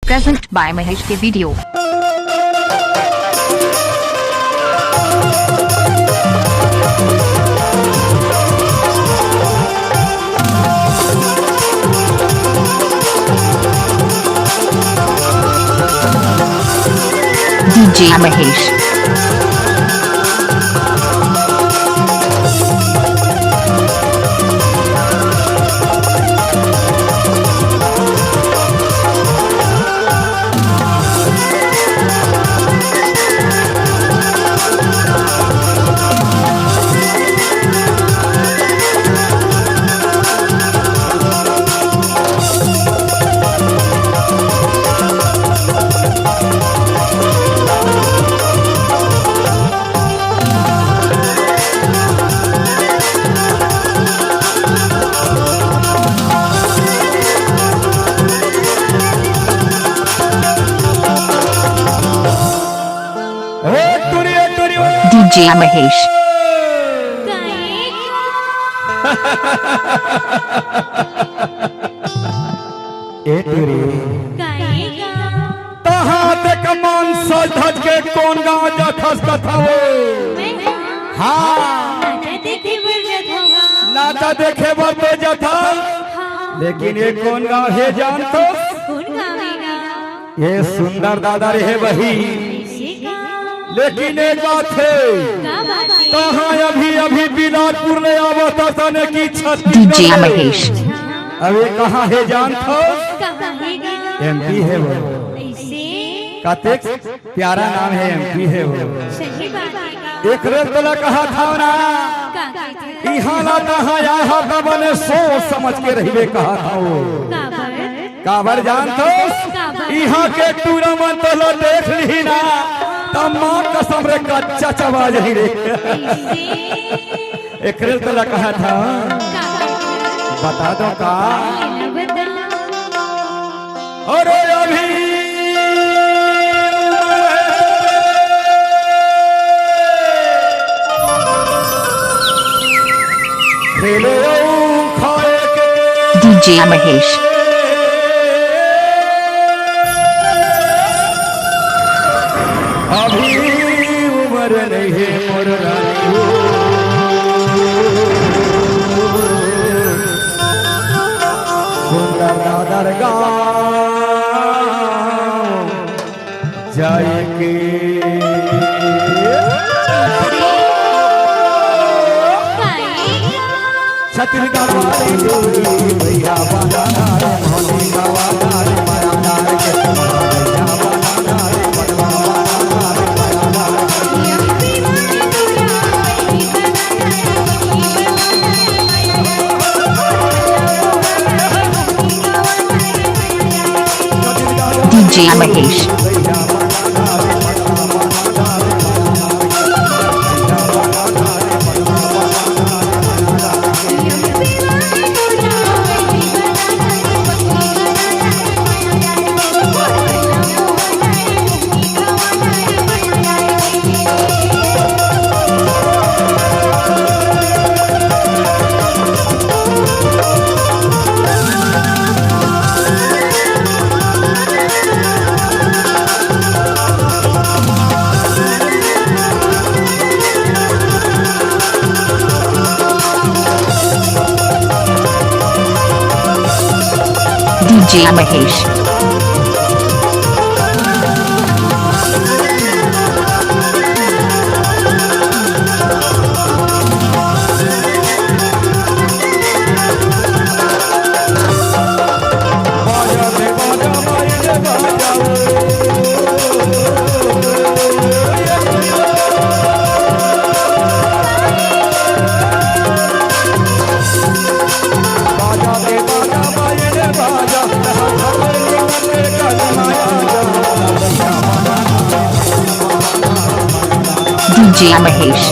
Present by Mahesh के video. DJ Mahesh। DJ Mahesh। कमान सज धज के कौन गाँव जखस कथा हो। हाँ नाता देखे बरते जथा। लेकिन ये कौन गाँव है जान तो? ये सुंदर दादा रहे वही। लेकिन एक बात है कहाँ अभी अभी बिलासपुर में आवता सने की छत। DJ Mahesh। अभी कहाँ है जान तो? MP है वो। कातिक प्यारा नाम है, MP है वो। एक रेत तला कहा था ना यहाँ लाता है यहाँ का बने सोच समझ के रही कहा था वो। काबर जान तो यहाँ के टूरा मन तला देख ली ना मां कसम रे कच्चा चबा जाही रे। एक रेल तला कहा था बता दो का। और अभी खेलो खाए के DJ Mahesh। अभी उम्र नहीं है मोर रानी हो। सुंदर दादर गाँव जाए के छत्तीसगढ़ वाली जोड़ी भैया बाला होली गवाना मरादार के भैया बाला DJ Mahesh। DJ Mahesh। DJ Mahesh।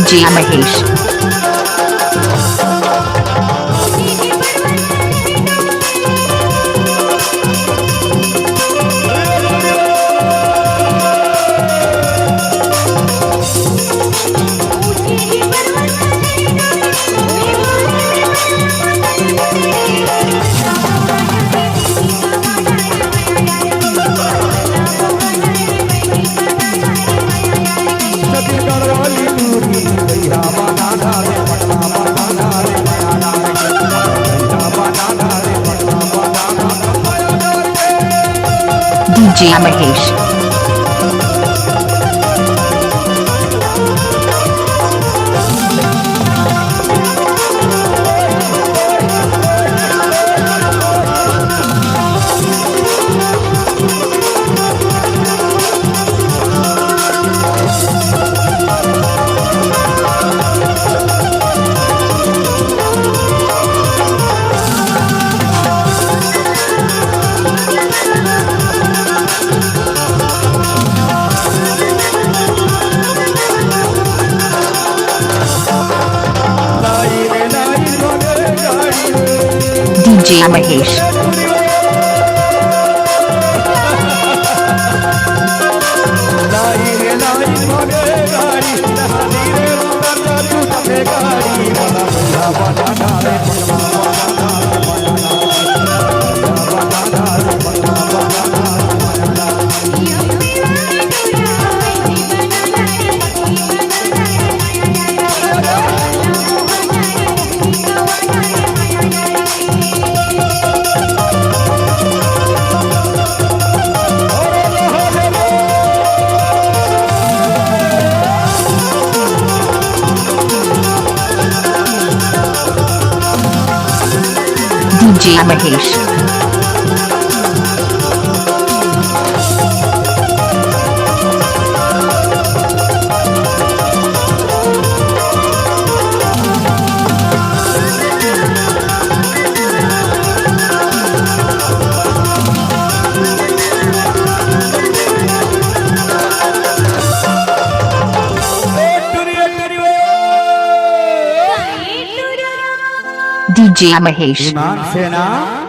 DJ Mahesh. DJ Mahesh. DJ Mahesh. DJ Mahesh. DJ Mahesh. सेना